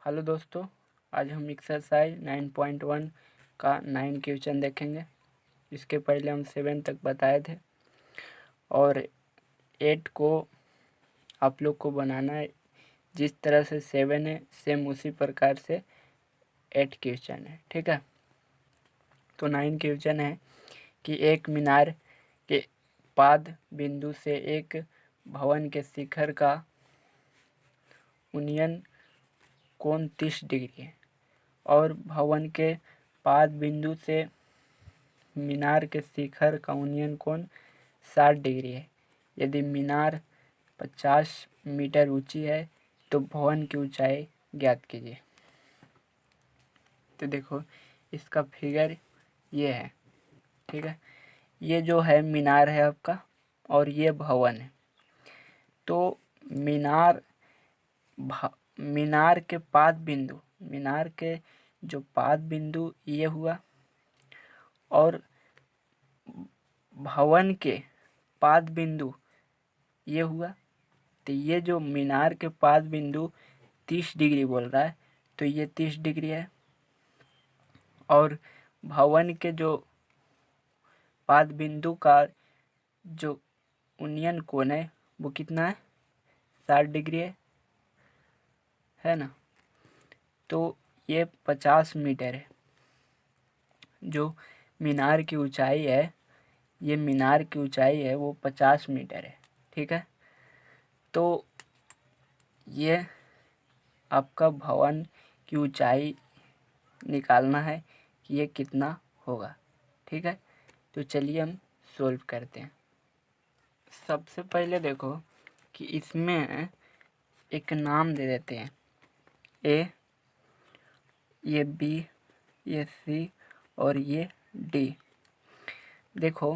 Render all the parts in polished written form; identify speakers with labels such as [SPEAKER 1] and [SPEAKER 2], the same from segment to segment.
[SPEAKER 1] Hello दोस्तों, आज हम एक्सरसाइज 9.1 का 9 क्वेश्चन देखेंगे। इसके पहले हम 7 तक बताए थे और 8 को आप लोग को बनाना है। जिस तरह से 7 है सेम उसी प्रकार से 8 क्वेश्चन है, ठीक है। तो 9 क्वेश्चन है कि एक मीनार के पाद बिंदु से एक भवन के शिखर का उन्नयन कोण 30 डिग्री है और भवन के पाद बिंदु से मीनार के शिखर का उन्नयन कोण 60 डिग्री है। यदि मीनार 50 मीटर ऊंची है तो भवन की ऊंचाई ज्ञात कीजिए। तो देखो, इसका फिगर ये है, ठीक है। ये जो है मीनार है आपका और ये भवन है। तो मीनार के पाद बिंदु, मीनार के जो पाद बिंदु ये हुआ और भवन के पाद बिंदु ये हुआ। तो ये जो मीनार के पाद बिंदु 30 डिग्री बोल रहा है, तो ये 30 डिग्री है और भवन के जो पाद बिंदु का जो उन्नयन कोण है वो कितना है, 60 डिग्री है ना। तो ये 50 मीटर है। जो मीनार की ऊंचाई है, ये मीनार की ऊंचाई है वो 50 मीटर है, ठीक है। तो ये आपका भवन की ऊंचाई निकालना है कि ये कितना होगा, ठीक है। तो चलिए हम सोल्व करते हैं। सबसे पहले देखो कि इसमें एक नाम दे देते हैं, ए, ये बी, ये सी और ये डी। देखो,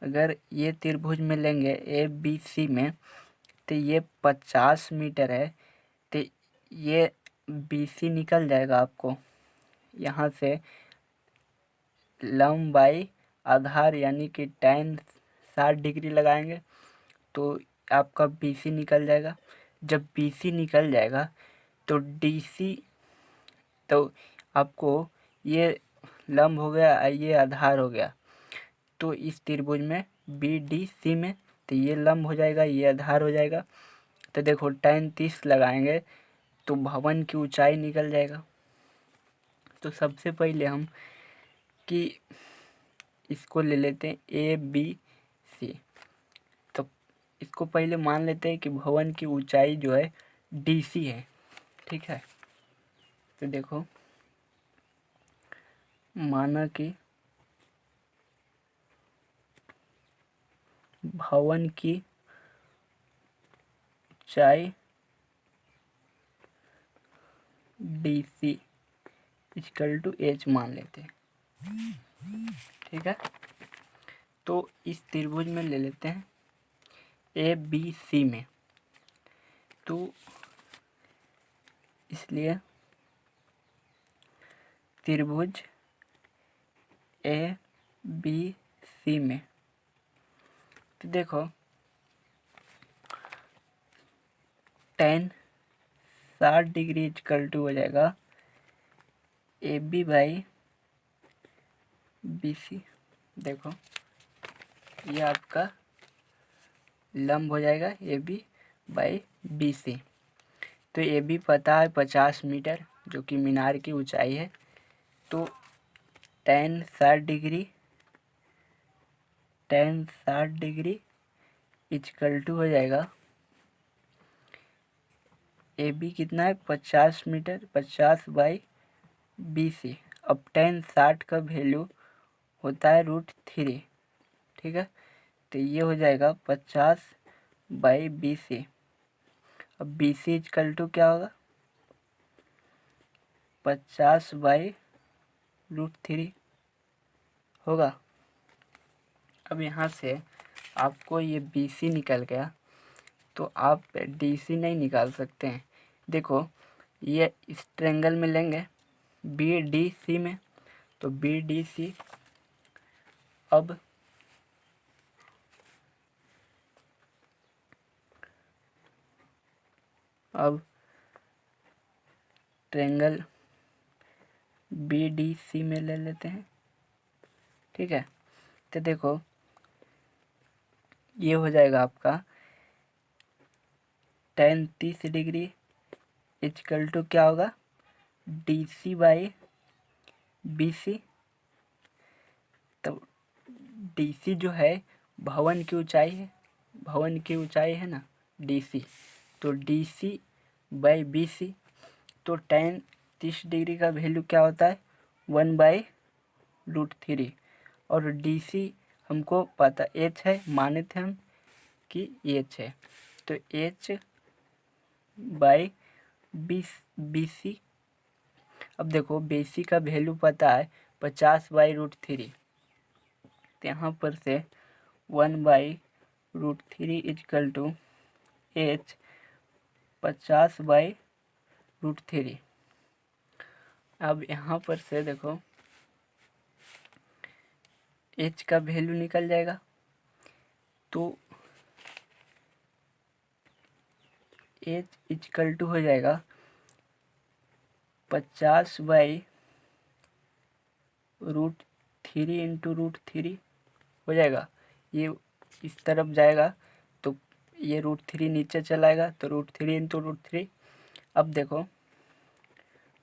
[SPEAKER 1] अगर ये त्रिभुज में लेंगे ए बी सी में, तो ये 50 मीटर है। तो ये बी सी निकल जाएगा आपको यहाँ से लंब बाई आधार, यानी कि tan 60 डिग्री लगाएंगे तो आपका बी सी निकल जाएगा। जब बी सी निकल जाएगा तो डी सी, तो आपको ये लंब हो गया, ये आधार हो गया। तो इस त्रिभुज में बी डी सी में, तो ये लंब हो जाएगा, ये आधार हो जाएगा। तो देखो tan 30 लगाएंगे तो भवन की ऊंचाई निकल जाएगा। तो सबसे पहले हम कि इसको ले लेते हैं ए बी सी। तो इसको पहले मान लेते हैं कि भवन की ऊंचाई जो है डी सी है, ठीक है। तो देखो, माना कि भवन की ऊंचाई D C equal to H मान लेते हैं, ठीक है। तो इस त्रिभुज में ले लेते हैं ए बी सी में। तो इसलिए त्रिभुज ए बी सी में, तो देखो tan 60 डिग्री इक्वल टू हो जाएगा A B by B C. देखो, ये आपका लंब हो जाएगा A B by B C. तो ए बी पता है 50 मीटर, जो कि मीनार की ऊंचाई है। तो tan 60 डिग्री इक्वल टू हो जाएगा ए बी कितना है 50 मीटर, 50 बाई बी सी। अब tan 60 का वैल्यू होता है √3, ठीक है। तो ये हो जाएगा 50 बाई बी सी। अब बी सी इक्वल टू क्या होगा, 50 बाई √3 होगा। अब यहाँ से आपको ये बी सी निकल गया, तो आप डी सी नहीं निकाल सकते हैं। देखो, ये इस ट्रायंगल में लेंगे बी डी सी में, तो बी डी सी अब ट्रायंगल BDC में ले लेते हैं। ठीक है, तो देखो ये हो जाएगा आपका tan 30 डिग्री इक्वल टू क्या होगा, DC बाई BC। तो DC जो है भवन की ऊंचाई है, भवन की ऊंचाई है ना DC, तो DC बाई BC। तो tan 30 डिग्री का वैल्यू क्या होता है, 1/√3। और DC हमको पता h है, माने थे हम कि h है, तो h बाई BC। अब देखो BC का वैल्यू पता है 50/√3, तो यहाँ पर से 1/√3 इक्वल टू h 50/√3। अब यहाँ पर से देखो h का वैल्यू निकल जाएगा, तो h इक्वल टू हो जाएगा 50/√3 इंटू √3 हो जाएगा। ये इस तरफ जाएगा तो ये √3 नीचे चलाएगा, तो √3 इंटू √3। अब देखो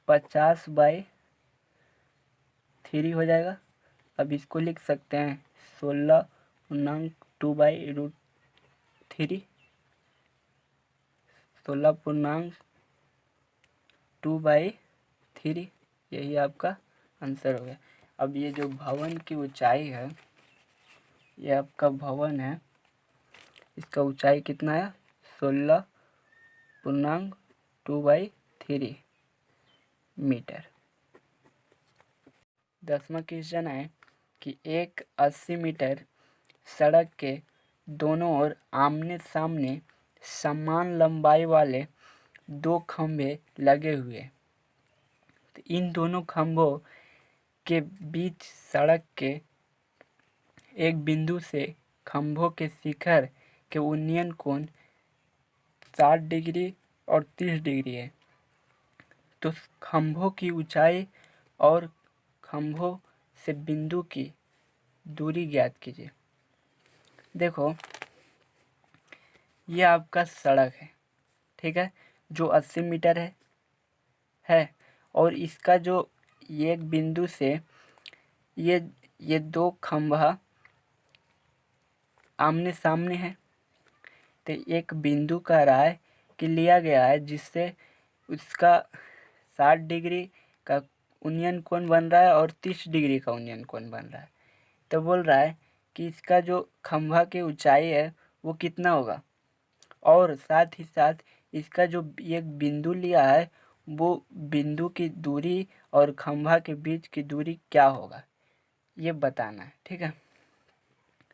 [SPEAKER 1] 50/3 हो जाएगा। अब इसको लिख सकते हैं 16.2/√3, 16.2/3, यही आपका आंसर हो गया। अब ये जो भवन की ऊंचाई है, ये आपका भवन है, इसका ऊंचाई कितना है, 16.2/3 मीटर। 10वां क्वेश्चन है कि एक 80 मीटर सड़क के दोनों ओर आमने सामने समान लंबाई वाले 2 खंभे लगे हुए, तो इन दोनों खंभों के बीच सड़क के एक बिंदु से खंभों के शिखर के उन्नयन कोण 60 डिग्री और 30 डिग्री है। तो खंभों की ऊंचाई और खंभों से बिंदु की दूरी ज्ञात कीजिए। देखो ये आपका सड़क है, ठीक है, जो 80 मीटर है। और इसका जो ये एक बिंदु से ये 2 खंभा आमने सामने है, तो एक बिंदु कह रहा है कि लिया गया है जिससे उसका 60 डिग्री का उन्नयन कोण बन रहा है और 30 डिग्री का उन्नयन कोण बन रहा है। तो बोल रहा है कि इसका जो खंभा की ऊंचाई है वो कितना होगा, और साथ ही साथ इसका जो एक बिंदु लिया है वो बिंदु की दूरी और खंभा के बीच की दूरी क्या होगा, ये बताना है। ठीक है,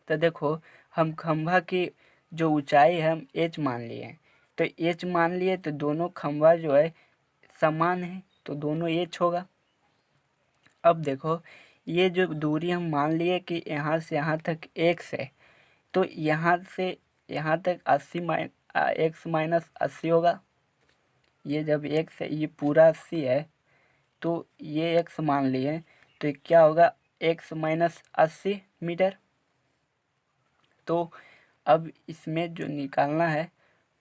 [SPEAKER 1] तो देखो हम खंभा की जो ऊंचाई है हम h मान लिए हैं, तो h मान लिए तो दोनों खंभा जो है समान है, तो दोनों h होगा। अब देखो ये जो दूरी हम मान लिए कि यहाँ से यहाँ तक x है, तो यहाँ से यहाँ तक 80 x माइनस 80 होगा। ये जब x है, ये पूरा 80 है, तो ये x मान लिए, तो क्या होगा, x माइनस 80 मीटर। तो अब इसमें जो निकालना है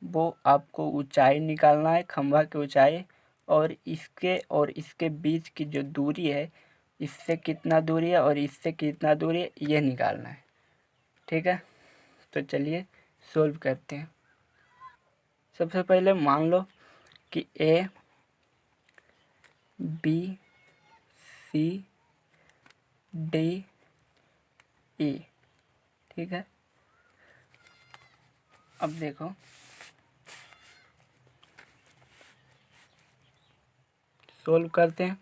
[SPEAKER 1] वो आपको ऊंचाई निकालना है, खंभा की ऊंचाई, और इसके बीच की जो दूरी है, इससे कितना दूरी है और इससे कितना दूरी है, ये निकालना है। ठीक है, तो चलिए सोल्व करते हैं। सबसे पहले मान लो कि A B C D E, ठीक है। अब देखो सोल्व करते हैं।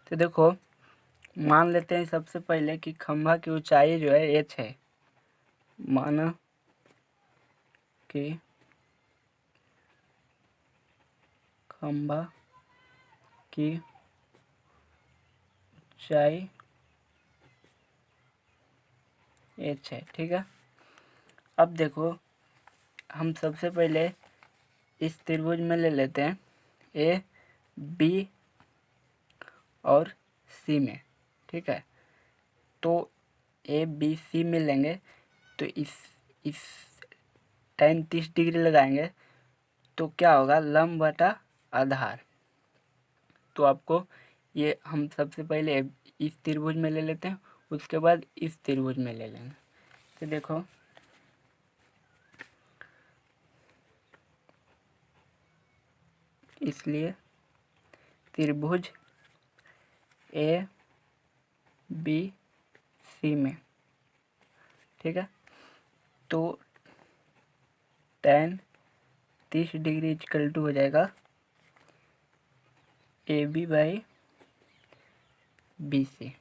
[SPEAKER 1] तो देखो मान लेते हैं सबसे पहले कि खंभा की ऊंचाई जो है h है, माना कि खंभा की ऊंचाई h है, ठीक है। अब देखो हम सबसे पहले इस त्रिभुज में ले लेते हैं A बी और सी में, ठीक है। तो ए बी सी में लेंगे तो इस tan 30 डिग्री लगाएंगे तो क्या होगा, लंब बटा आधार। तो आपको ये हम सबसे पहले इस त्रिभुज में ले लेते हैं, उसके बाद इस त्रिभुज में ले लेंगे। तो देखो इसलिए त्रिभुज ए बी सी में, ठीक है। तो tan 30 डिग्री इक्वल टू हो जाएगा A B by B C.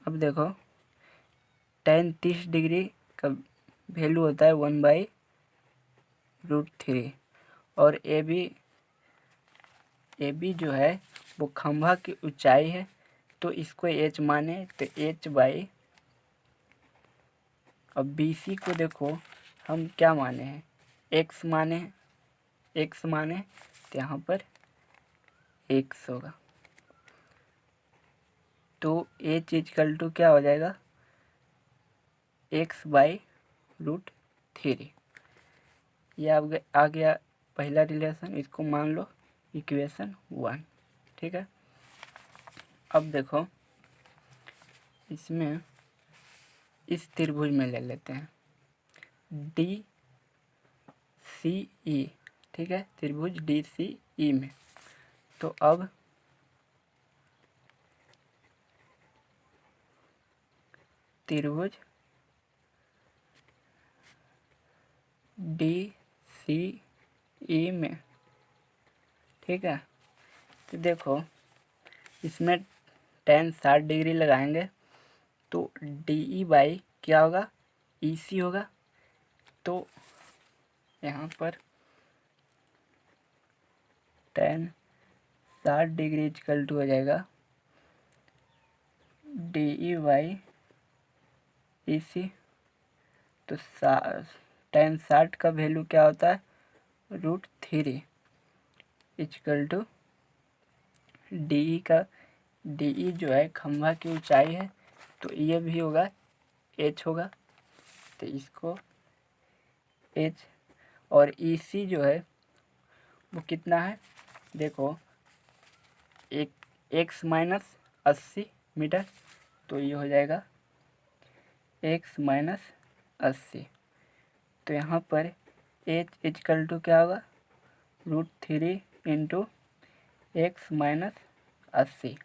[SPEAKER 1] अब देखो tan 30 डिग्री का वैल्यू होता है 1/√3 और ए बी जो है वो खंभा की ऊंचाई है, तो इसको h माने तो h बाई, अब बी सी को देखो हम क्या माने हैं, x माने तो यहाँ पर x होगा। तो h इक्वल टू क्या हो जाएगा, x/√3। ये आ गया पहला रिलेशन, इसको मान लो इक्वेशन 1, ठीक है। अब देखो इसमें इस त्रिभुज में ले लेते हैं डी सी ई, ठीक है, त्रिभुज डी सी ई में। तो अब त्रिभुज डी सी ई में, ठीक है। तो देखो इसमें tan 60 डिग्री लगाएंगे तो डी ई बाई क्या होगा, ई सी होगा। तो यहाँ पर tan 60 डिग्री इक्वल टू हो जाएगा डी ई बाई ई सी। तो tan 60 का वैल्यू क्या होता है, √3 इक्वल टू डी ई जो है खंभा की ऊंचाई है, तो ये भी होगा h होगा, तो इसको h, और ई सी जो है वो कितना है, देखो एक x-80 मीटर, तो ये हो जाएगा x-80। तो यहाँ पर h इक्वल टू क्या होगा, √3 इंटू x-80,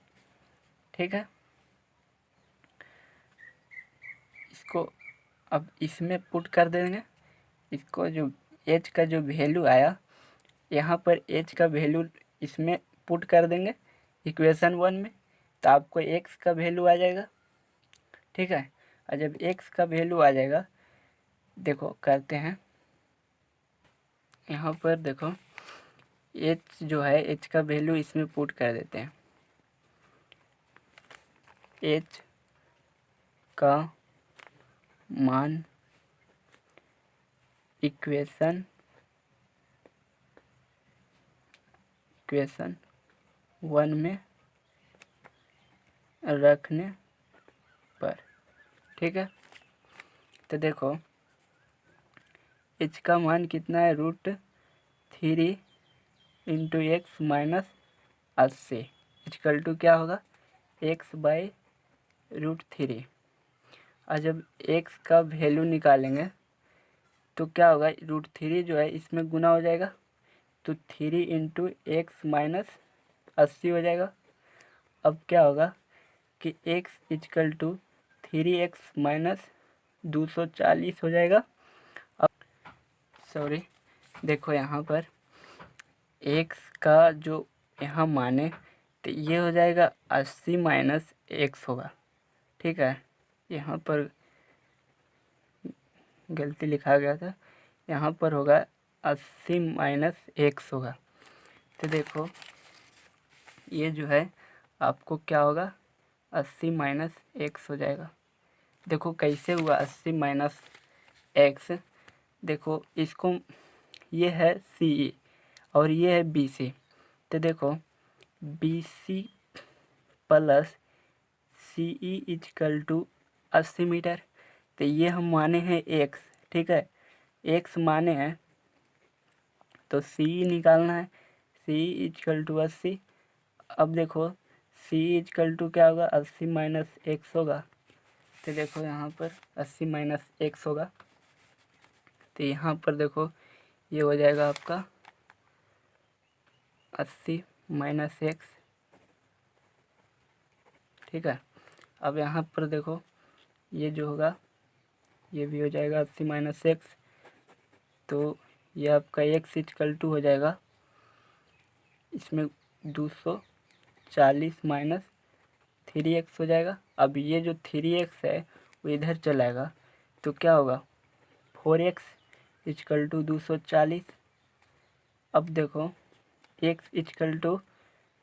[SPEAKER 1] ठीक है। इसको अब इसमें पुट कर देंगे, इसको जो h का जो वैल्यू आया, यहाँ पर h का वैल्यू इसमें पुट कर देंगे इक्वेशन 1 में, तो आपको x का वैल्यू आ जाएगा, ठीक है। और जब x का वैल्यू आ जाएगा, देखो करते हैं, यहाँ पर देखो h जो है h का वैल्यू इसमें पुट कर देते हैं। h का मान इक्वेशन 1 में रखने पर, ठीक है। तो देखो h का मान कितना है, √3 इंटू x-80 इक्वल टू क्या होगा, x/√3। और जब x का वैल्यू निकालेंगे तो क्या होगा, √3 जो है इसमें गुना हो जाएगा, तो 3 इंटू x-80 हो जाएगा। अब क्या होगा कि x इक्वल टू 3x-240 हो जाएगा। अब सॉरी, देखो यहाँ पर x का जो यहाँ माने तो ये हो जाएगा 80 माइनस x होगा, ठीक है। यहाँ पर गलती लिखा गया था, यहाँ पर होगा 80 माइनस x होगा। तो देखो ये जो है आपको क्या होगा, 80 माइनस x हो जाएगा। देखो कैसे हुआ 80 माइनस x, देखो इसको ये है सी ई और ये है बी सी, तो देखो BC plus CE equal to 80 metre. तो ये हम माने हैं x, ठीक है, x माने हैं, तो CE निकालना है, CE इजकल टू 80। अब देखो CE इजकल टू क्या होगा, 80 माइनस x होगा। तो देखो यहाँ पर 80 माइनस x होगा, तो यहाँ पर देखो ये हो जाएगा आपका 80 माइनस x, ठीक है। अब यहाँ पर देखो ये जो होगा ये भी हो जाएगा 80 माइनस x, तो ये आपका x इजकल टू हो जाएगा इसमें 240 माइनस 3x हो जाएगा। अब ये जो 3x है वो इधर चलाएगा, तो क्या होगा 4x इजकल टू 240। अब देखो x इजकल टू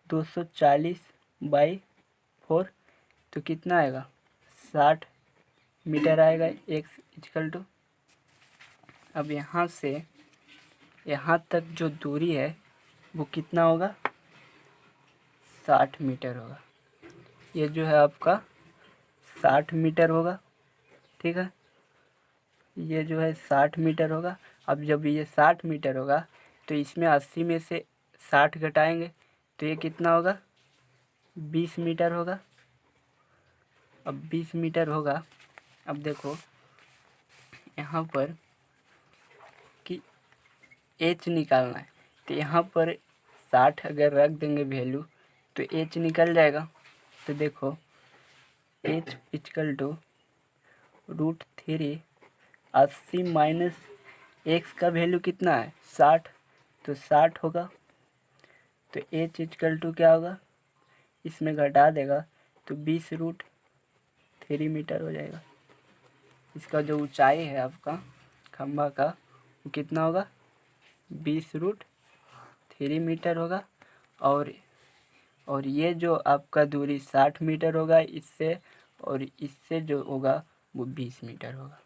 [SPEAKER 1] 240/4, तो कितना आएगा 60 मीटर आएगा x इजकल टू। अब यहाँ से यहाँ तक जो दूरी है वो कितना होगा 60 मीटर होगा। ये जो है आपका 60 मीटर होगा, ठीक है, ये जो है 60 मीटर होगा। अब जब ये 60 मीटर होगा तो इसमें 80 में से 60 घटाएंगे तो ये कितना होगा 20 मीटर होगा। अब 20 मीटर होगा। अब देखो यहाँ पर कि h निकालना है, तो यहाँ पर 60 अगर रख देंगे वैल्यू तो h निकल जाएगा। तो देखो h equal to √3 80 minus x का वैल्यू कितना है 60, तो 60 होगा। तो h इजकल टू क्या होगा, इसमें घटा देगा तो 20√3 मीटर हो जाएगा। इसका जो ऊंचाई है आपका खंभा का वो कितना होगा 20√3 मीटर होगा। और ये जो आपका दूरी 60 मीटर होगा इससे, और इससे जो होगा वो 20 मीटर होगा।